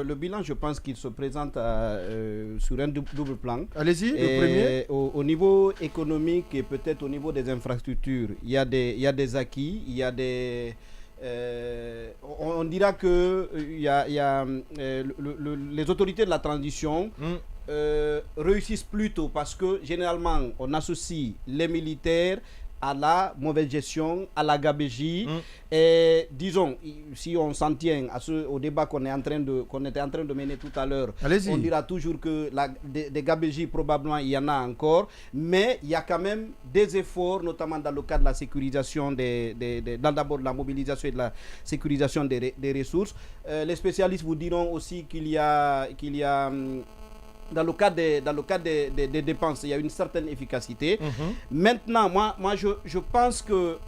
le bilan, je pense qu'il se présente sur un double plan. Allez-y, le premier. Au niveau économique et peut-être au niveau des infrastructures, il y a des acquis, il y a des... on dira que les autorités de la transition réussissent plutôt parce que généralement on associe les militaires à la mauvaise gestion, à la gabégie. Et disons, si on s'en tient au débat qu'on était en train de mener tout à l'heure, on dira toujours que des gabégies, probablement, il y en a encore, mais il y a quand même des efforts, notamment dans le cadre de la sécurisation, d'abord de la mobilisation et de la sécurisation des ressources. Les spécialistes vous diront aussi qu'il y a dans le cadre des dépenses, il y a une certaine efficacité. Maintenant, moi je pense que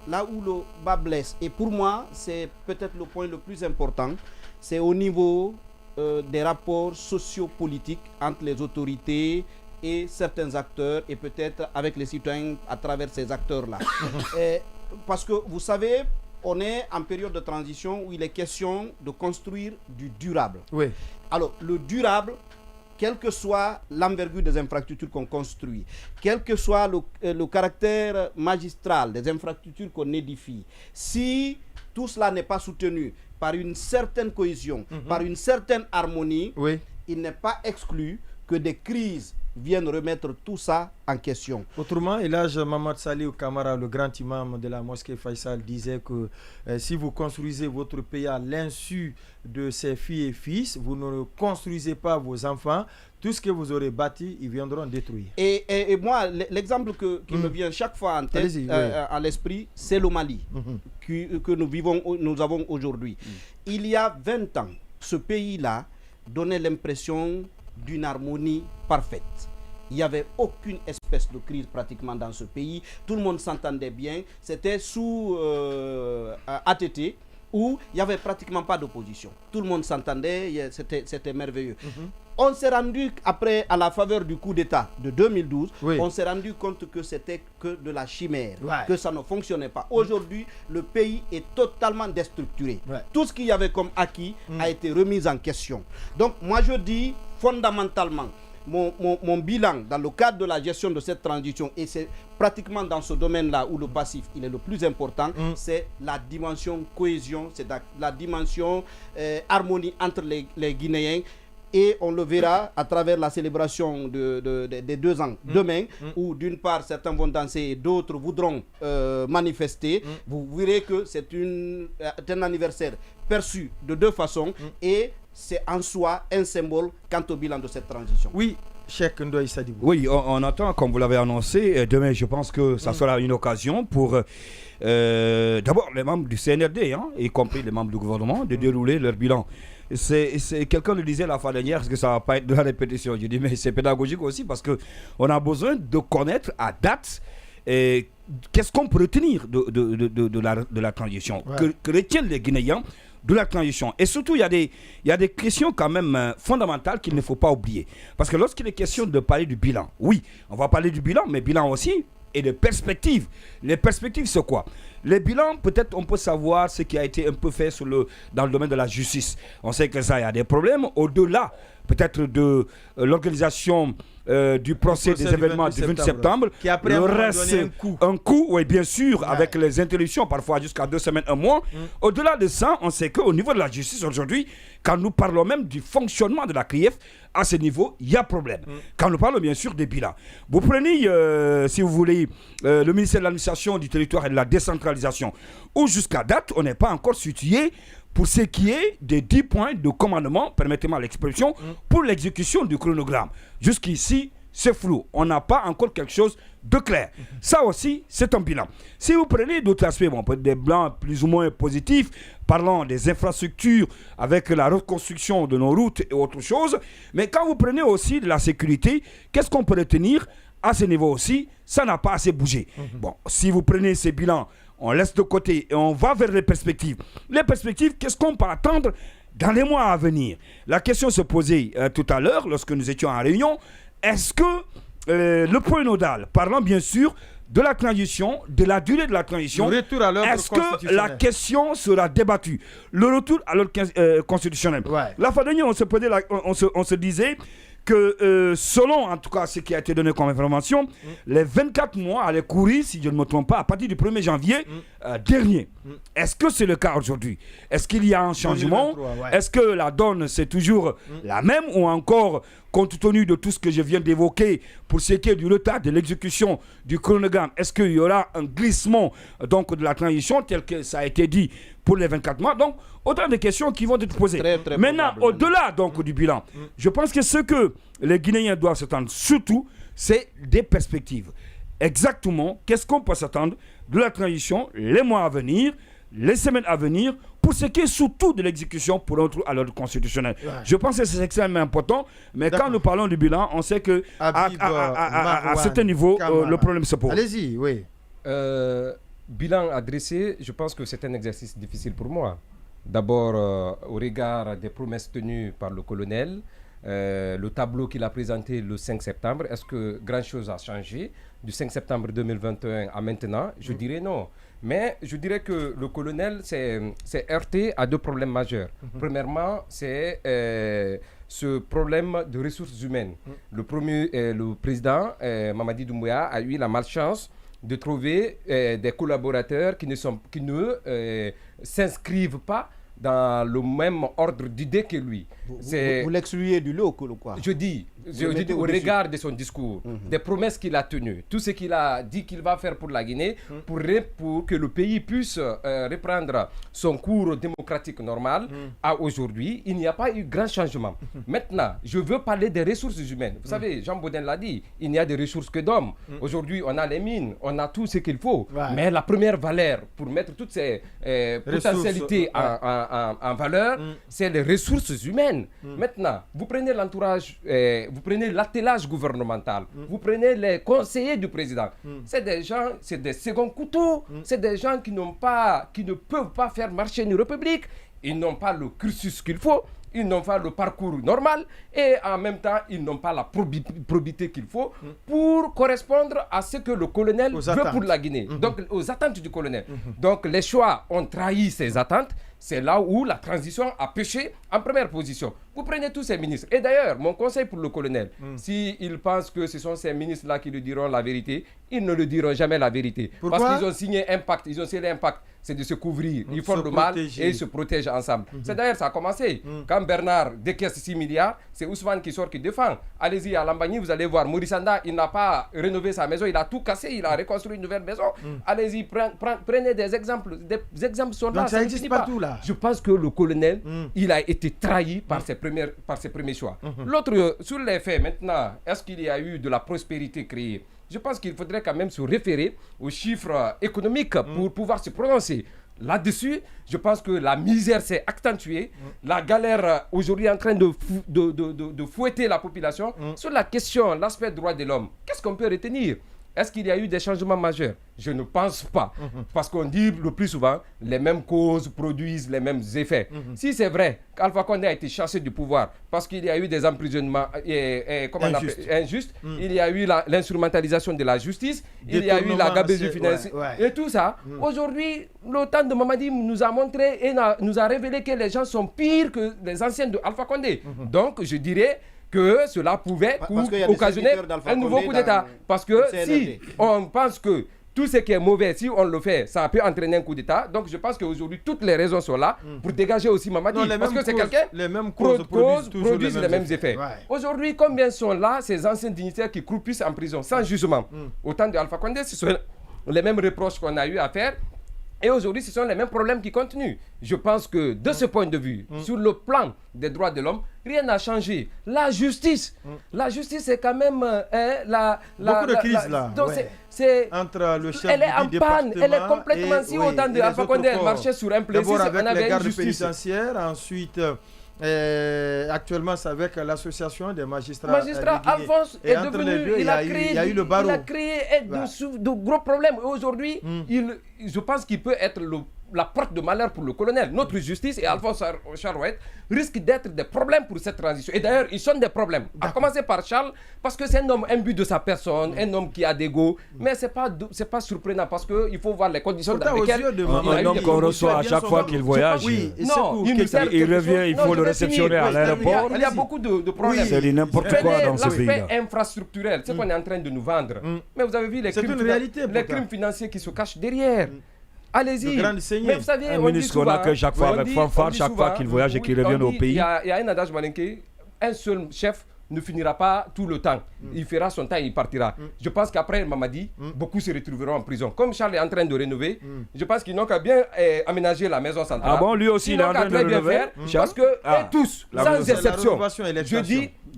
là où le bas blesse, et pour moi, c'est peut-être le point le plus important, c'est au niveau des rapports sociopolitiques entre les autorités et certains acteurs, et peut-être avec les citoyens à travers ces acteurs-là. Parce que, vous savez, on est en période de transition où il est question de construire du durable. Oui. Alors, le durable, quelle que soit l'envergure des infrastructures qu'on construit, quel que soit le caractère magistral des infrastructures qu'on édifie, si tout cela n'est pas soutenu par une certaine cohésion, par une certaine harmonie, il n'est pas exclu que des crises viennent remettre tout ça en question. Autrement, Elhadj Mamad Saliou Kamara, le grand imam de la mosquée Faisal, disait que si vous construisez votre pays à l'insu de ses filles et fils, vous ne construisez pas vos enfants, tout ce que vous aurez bâti, ils viendront détruire. Et moi, l'exemple qui me vient chaque fois en tête, à l'esprit, c'est le Mali que nous avons aujourd'hui. Il y a 20 ans, ce pays-là donnait l'impression d'une harmonie parfaite. Il n'y avait aucune espèce de crise pratiquement dans ce pays. Tout le monde s'entendait bien. C'était sous ATT où il n'y avait pratiquement pas d'opposition. Tout le monde s'entendait, c'était merveilleux. On s'est rendu, après, à la faveur du coup d'État de 2012, on s'est rendu compte que c'était que de la chimère, que ça ne fonctionnait pas. Aujourd'hui, le pays est totalement déstructuré. Tout ce qu'il y avait comme acquis a été remis en question. Donc, moi je dis, fondamentalement, mon bilan dans le cadre de la gestion de cette transition, et c'est pratiquement dans ce domaine-là où le passif il est le plus important, c'est la dimension cohésion, c'est la dimension harmonie entre les Guinéens. Et on le verra à travers la célébration des 2 ans demain, où d'une part certains vont danser et d'autres voudront manifester. Vous verrez que c'est un anniversaire perçu de 2 façons et c'est en soi un symbole quant au bilan de cette transition. Oui, Cheikh Ndoye Sadibou. Oui, on attend, comme vous l'avez annoncé, demain je pense que ça sera une occasion pour d'abord les membres du CNRD, y compris les membres du gouvernement, de dérouler leur bilan. Quelqu'un le disait la fois dernière, parce que ça ne va pas être de la répétition. Je dis, mais c'est pédagogique aussi, parce qu'on a besoin de connaître à date qu'est-ce qu'on peut retenir de la transition, que retiennent les Guinéens de la transition. Et surtout, il y a des questions quand même fondamentales qu'il ne faut pas oublier. Parce que lorsqu'il est question de parler du bilan, oui, on va parler du bilan, mais bilan aussi et de perspectives. Les perspectives, c'est quoi? Les bilans, peut-être on peut savoir ce qui a été un peu fait dans le domaine de la justice. On sait que ça, il y a des problèmes. Au-delà, peut-être de l'organisation du procès des événements du 20 septembre, qui après le reste, un coup, oui, bien sûr, avec les interruptions, parfois jusqu'à 2 semaines, 1 mois. Au-delà de ça, on sait qu'au niveau de la justice aujourd'hui, quand nous parlons même du fonctionnement de la CRIEF, à ce niveau, il y a problème. Quand nous parlons bien sûr des bilans. Vous prenez, si vous voulez, le ministère de l'administration du territoire et de la décentralisation, où jusqu'à date, on n'est pas encore situé pour ce qui est des 10 points de commandement, permettez-moi l'expression, pour l'exécution du chronogramme. Jusqu'ici, c'est flou. On n'a pas encore quelque chose de clair. Ça aussi, c'est un bilan. Si vous prenez d'autres aspects, peut-être des bilans plus ou moins positifs, parlant des infrastructures avec la reconstruction de nos routes et autre chose, mais quand vous prenez aussi de la sécurité, qu'est-ce qu'on peut retenir à ce niveau aussi? Ça n'a pas assez bougé. Bon, si vous prenez ces bilans, on laisse de côté et on va vers les perspectives. Les perspectives, qu'est-ce qu'on peut attendre dans les mois à venir? La question se posait tout à l'heure, lorsque nous étions en réunion, est-ce que le point nodal, parlant bien sûr de la transition, de la durée de la transition, est-ce que la question sera débattue? Le retour à l'ordre constitutionnel. La fois dernière, on se disait que selon en tout cas ce qui a été donné comme information, les 24 mois allaient courir, si je ne me trompe pas, à partir du 1er janvier dernier. Est-ce que c'est le cas aujourd'hui? Est-ce qu'il y a un changement? Est-ce que la donne c'est toujours la même, ou encore, compte tenu de tout ce que je viens d'évoquer pour ce qui est du retard de l'exécution du chronogramme, est-ce qu'il y aura un glissement donc de la transition tel que ça a été dit pour les 24 mois? Donc autant de questions qui vont être posées. Très maintenant, au-delà donc du bilan, je pense que ce que les Guinéens doivent s'attendre surtout, c'est des perspectives. Exactement, qu'est-ce qu'on peut s'attendre de la transition, les mois à venir, les semaines à venir, pour ce qui est surtout de l'exécution pour un retour à l'ordre constitutionnel. Je pense que c'est extrêmement important, mais quand nous parlons du bilan, on sait que à certains niveaux, le problème se pose. Allez-y, oui. Bilan adressé, je pense que c'est un exercice difficile pour moi. D'abord, au regard des promesses tenues par le colonel, le tableau qu'il a présenté le 5 septembre, est-ce que grand-chose a changé du 5 septembre 2021 à maintenant? Je dirais non. Mais je dirais que le colonel s'est heurté à deux problèmes majeurs. Premièrement, c'est ce problème de ressources humaines. Le président Mamadi Doumbouya a eu la malchance de trouver des collaborateurs qui ne s'inscrivent pas dans le même ordre d'idées que lui. Vous l'excluez du lot, quoi? Je dis au regard de son discours, des promesses qu'il a tenues, tout ce qu'il a dit qu'il va faire pour la Guinée, pour que le pays puisse reprendre son cours démocratique normal, à aujourd'hui, il n'y a pas eu grand changement. Maintenant, je veux parler des ressources humaines. Vous savez, Jean Baudin l'a dit, il n'y a de ressources que d'hommes. Aujourd'hui, on a les mines, on a tout ce qu'il faut. Mais la première valeur pour mettre toutes ces potentialités en valeur, c'est les ressources humaines. Maintenant, vous prenez l'entourage, vous prenez l'attelage gouvernemental, vous prenez les conseillers du président. C'est des gens, c'est des seconds couteaux, c'est des gens qui ne peuvent pas faire marcher une république, ils n'ont pas le cursus qu'il faut, ils n'ont pas le parcours normal et en même temps, ils n'ont pas la probité qu'il faut pour correspondre à ce que le colonel veut pour la Guinée. Donc, aux attentes du colonel. Donc, les choix ont trahi ces attentes. C'est là où la transition a péché en première position. Vous prenez tous ces ministres. Et d'ailleurs, mon conseil pour le colonel, s'il pense que ce sont ces ministres-là qui lui diront la vérité, ils ne le diront jamais la vérité. Pourquoi? Parce qu'ils ont signé un pacte. Ils ont signé un pacte. C'est de se couvrir. Ils font le mal et ils se protègent ensemble. C'est d'ailleurs, ça a commencé. Quand Bernard décaisse 6 milliards, c'est Ousmane qui sort, qui défend. Allez-y à Lambagny, vous allez voir. Maurice Anda, il n'a pas rénové sa maison. Il a tout cassé. Il a reconstruit une nouvelle maison. Allez-y, prenez des exemples. Des exemples sont là. Donc ça existe partout là. Je pense que le colonel, il a été trahi par ses premiers choix. L'autre, sur les faits maintenant, est-ce qu'il y a eu de la prospérité créée? Je pense qu'il faudrait quand même se référer aux chiffres économiques pour pouvoir se prononcer. Là-dessus, je pense que la misère s'est accentuée. La galère aujourd'hui est en train de fouetter la population. Sur la question, l'aspect droit de l'homme, qu'est-ce qu'on peut retenir? Est-ce qu'il y a eu des changements majeurs? Je ne pense pas. Parce qu'on dit le plus souvent, les mêmes causes produisent les mêmes effets. Si c'est vrai qu'Alpha Condé a été chassé du pouvoir parce qu'il y a eu des emprisonnements injustes, il y a eu l'instrumentalisation de la justice, il y a eu la gabegie financière et tout ça. Aujourd'hui, le temps de Mamadi nous a montré et nous a révélé que les gens sont pires que les anciens de Alpha Condé. Donc, je dirais que cela pouvait occasionner un nouveau coup d'État. Parce que si on pense que tout ce qui est mauvais, si on le fait, ça peut entraîner un coup d'État. Donc je pense qu'aujourd'hui, toutes les raisons sont là pour dégager aussi Mamadi. Parce que c'est quelqu'un qui produit les mêmes effets. Aujourd'hui, combien sont là ces anciens dignitaires qui croupissent en prison sans jugement? Autant de Alpha Condé, ce sont les mêmes reproches qu'on a eu à faire. Et aujourd'hui, ce sont les mêmes problèmes qui continuent. Je pense que de ce point de vue, sur le plan des droits de l'homme, rien n'a changé. La justice, c'est quand même beaucoup de crises là. Donc entre le chef elle est en panne, elle est complètement si autant de Alpha Condé, elle marchait sur un plaisir. D'abord avec on avait les gardes pénitentiaires, ensuite actuellement c'est avec l'association des magistrats. Alphonse est devenu, il a eu le barreau. Il a créé de gros problèmes. Et aujourd'hui, je pense qu'il peut être la porte de malheur pour le colonel. Notre justice et Alphonse Charouette risquent d'être des problèmes pour cette transition. Et d'ailleurs, ils sont des problèmes. À commencer par Charles, parce que c'est un homme imbu de sa personne, un homme qui a d'ego. Mais c'est pas surprenant parce qu'il faut voir les conditions dans lesquelles... Un homme qu'on reçoit à chaque fois qu'il voyage. Non, il revient, il faut le réceptionner à l'aéroport. Il y a beaucoup de problèmes. C'est n'importe quoi dans ce pays-là. L'aspect infrastructurel, c'est ce qu'on est en train de nous vendre. Mais vous avez vu les crimes financiers qui se cachent derrière. Allez-y. Mais vous savez, un ministre qu'on a que chaque fois avec fanfare, chaque fois qu'il voyage et qu'il revient au pays. Il y a un adage malinqué, un seul chef ne finira pas tout le temps. Il fera son temps et il partira. Je pense qu'après Mamadi, beaucoup se retrouveront en prison. Comme Charles est en train de rénover, je pense qu'ils n'ont qu'à bien aménager la maison centrale. Ah bon, lui aussi, il est en train de rénover. Parce que tous, sans exception,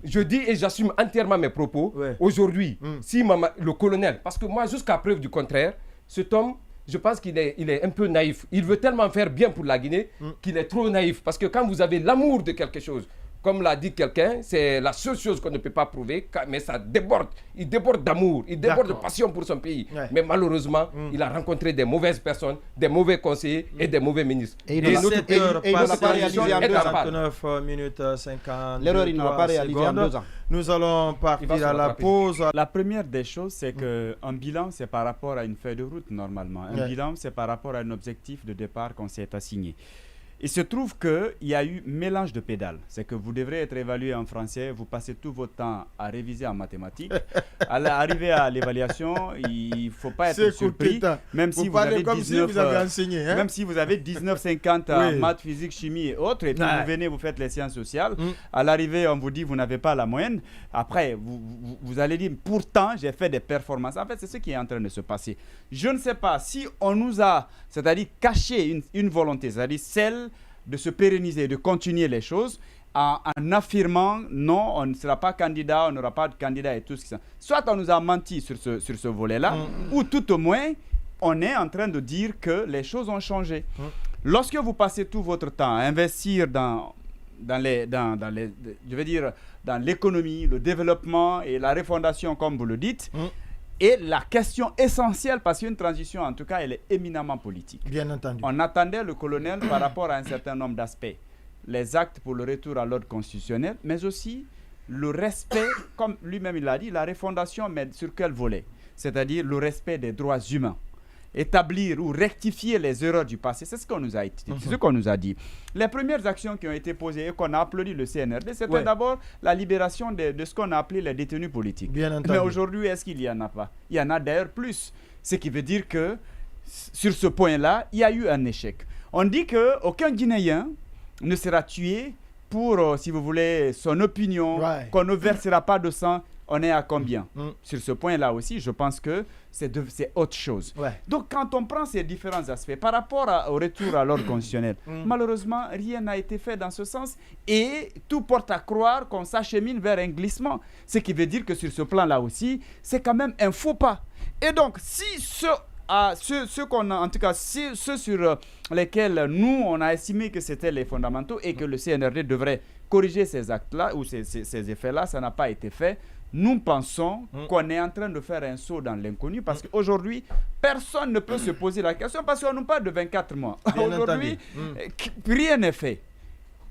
je dis et j'assume entièrement mes propos. Aujourd'hui, si le colonel, parce que moi, jusqu'à preuve du contraire, cet homme, je pense qu'il est un peu naïf. Il veut tellement faire bien pour la Guinée qu'il est trop naïf. Parce que quand vous avez l'amour de quelque chose, comme l'a dit quelqu'un, c'est la seule chose qu'on ne peut pas prouver, mais ça déborde. Il déborde d'amour, il déborde de passion pour son pays. Mais malheureusement, il a rencontré des mauvaises personnes, des mauvais conseillers et des mauvais ministres. Et notre pays n'a pas réalisé en 2 ans. 49 minutes 50. L'erreur, il n'a pas réalisé en 2 ans. Nous allons partir à la pause. La première des choses, c'est qu'un bilan, c'est par rapport à une feuille de route normalement. Un bilan, c'est par rapport à un objectif de départ qu'on s'est assigné. Il se trouve qu'il y a eu mélange de pédales. C'est que vous devrez être évalué en français, vous passez tout votre temps à réviser en mathématiques. À l'arrivée à l'évaluation, il ne faut pas être surpris. Même si vous avez 19,50 en maths, physique, chimie et autres, et puis vous venez, vous faites les sciences sociales. À l'arrivée, on vous dit vous n'avez pas la moyenne. Après, vous allez dire pourtant, j'ai fait des performances. En fait, c'est ce qui est en train de se passer. Je ne sais pas si on nous a, c'est-à-dire caché une volonté, c'est-à-dire celle de se pérenniser, de continuer les choses en affirmant non, on ne sera pas candidat, on n'aura pas de candidat et tout ce qui s'en... Soit on nous a menti sur ce volet-là, ou tout au moins, on est en train de dire que les choses ont changé. Lorsque vous passez tout votre temps à investir dans l'économie, le développement et la refondation, comme vous le dites, et la question essentielle, parce qu'une transition, en tout cas, elle est éminemment politique. Bien entendu. On attendait le colonel par rapport à un certain nombre d'aspects. Les actes pour le retour à l'ordre constitutionnel, mais aussi le respect, comme lui-même il l'a dit, la refondation, mais sur quel volet? C'est-à-dire le respect des droits humains. Établir ou rectifier les erreurs du passé, c'est ce qu'on nous a dit, c'est ce qu'on nous a dit. Les premières actions qui ont été posées et qu'on a applaudi le CNRD, c'était d'abord la libération de ce qu'on a appelé les détenus politiques. Bien entendu. Mais aujourd'hui, est-ce qu'il y en a pas? Il y en a d'ailleurs plus. Ce qui veut dire que sur ce point-là, il y a eu un échec. On dit qu'aucun Guinéen ne sera tué pour, si vous voulez, son opinion, qu'on ne versera pas de sang. On est à combien? Sur ce point-là aussi, je pense que c'est autre chose. Donc, quand on prend ces différents aspects, par rapport au retour à l'ordre constitutionnel, malheureusement, rien n'a été fait dans ce sens et tout porte à croire qu'on s'achemine vers un glissement. Ce qui veut dire que sur ce plan-là aussi, c'est quand même un faux pas. Et donc, si ceux qu'on a, en tout cas, ceux sur lesquels nous, on a estimé que c'était les fondamentaux et que le CNRD devrait corriger ces actes-là ou ces effets-là, ça n'a pas été fait. Nous pensons qu'on est en train de faire un saut dans l'inconnu parce qu'aujourd'hui, personne ne peut se poser la question parce qu'on nous parle de 24 mois. Aujourd'hui, rien n'est fait.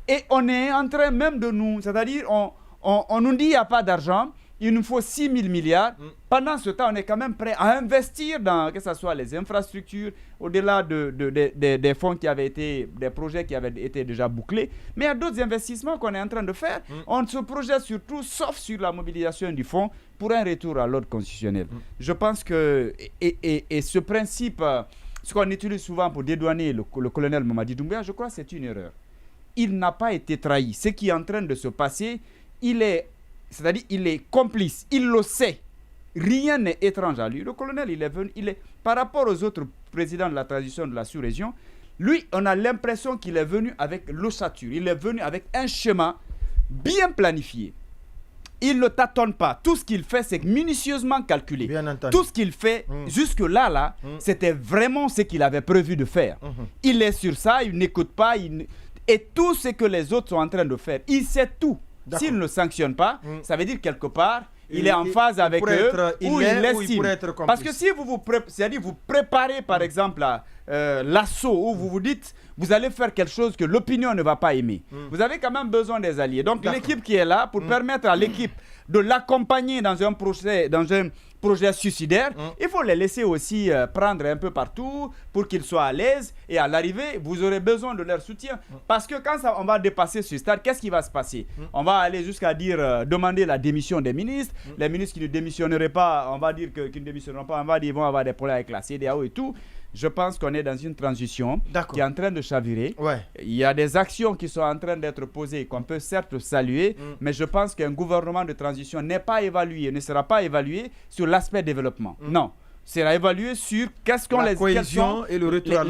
Et on est en train même de nous... C'est-à-dire, on nous dit qu'il n'y a pas d'argent, il nous faut 6 000 milliards. Pendant ce temps, on est quand même prêt à investir dans, que ce soit les infrastructures, au-delà des fonds qui avaient été, des projets qui avaient été déjà bouclés. Mais il y a d'autres investissements qu'on est en train de faire. On se projette surtout, sauf sur la mobilisation du fonds, pour un retour à l'ordre constitutionnel. Je pense que, et ce principe, ce qu'on utilise souvent pour dédouaner le colonel Mamadi Doumbouya, je crois que c'est une erreur. Il n'a pas été trahi. Ce qui est en train de se passer, c'est-à-dire il est complice, il le sait. Rien n'est étrange à lui. Le colonel, par rapport aux autres présidents de la transition de la sous-région, lui, on a l'impression qu'il est venu avec l'ossature. Il est venu avec un schéma bien planifié. Il ne tâtonne pas. Tout ce qu'il fait, c'est minutieusement calculé. Bien entendu. Tout ce qu'il fait, jusque-là, c'était vraiment ce qu'il avait prévu de faire. Il est sur ça, il n'écoute pas. Et tout ce que les autres sont en train de faire, il sait tout. S'il ne sanctionne pas, ça veut dire quelque part, il est en phase avec eux ou il l'estime. Parce que si c'est-à-dire vous préparez par exemple l'assaut où vous vous dites vous allez faire quelque chose que l'opinion ne va pas aimer. Vous avez quand même besoin des alliés. Donc l'équipe qui est là pour permettre à l'équipe de l'accompagner dans un projet suicidaire, il faut les laisser aussi prendre un peu partout pour qu'ils soient à l'aise et à l'arrivée, vous aurez besoin de leur soutien. Parce que quand on va dépasser ce stade, qu'est-ce qui va se passer? On va aller jusqu'à dire, demander la démission des ministres. Les ministres qui ne démissionneraient pas, on va dire qu'ils ne démissionneront pas, on va dire qu'ils vont avoir des problèmes avec la CEDEAO et tout. Je pense qu'on est dans une transition qui est en train de chavirer. Il y a des actions qui sont en train d'être posées qu'on peut certes saluer, mais je pense qu'un gouvernement de transition n'est pas évalué, ne sera pas évalué sur l'aspect développement. Non. Sera évalué sur qu'est-ce qu'on les cohésion et le retour à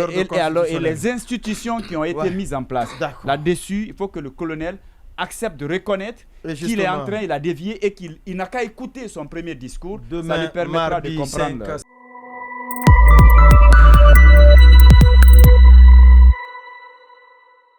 l'ordre et les institutions qui ont été mises en place. Là-dessus, il faut que le colonel accepte de reconnaître qu'il est en train, il a dévié et qu'il n'a qu'à écouter son premier discours. Ça lui permettra de comprendre.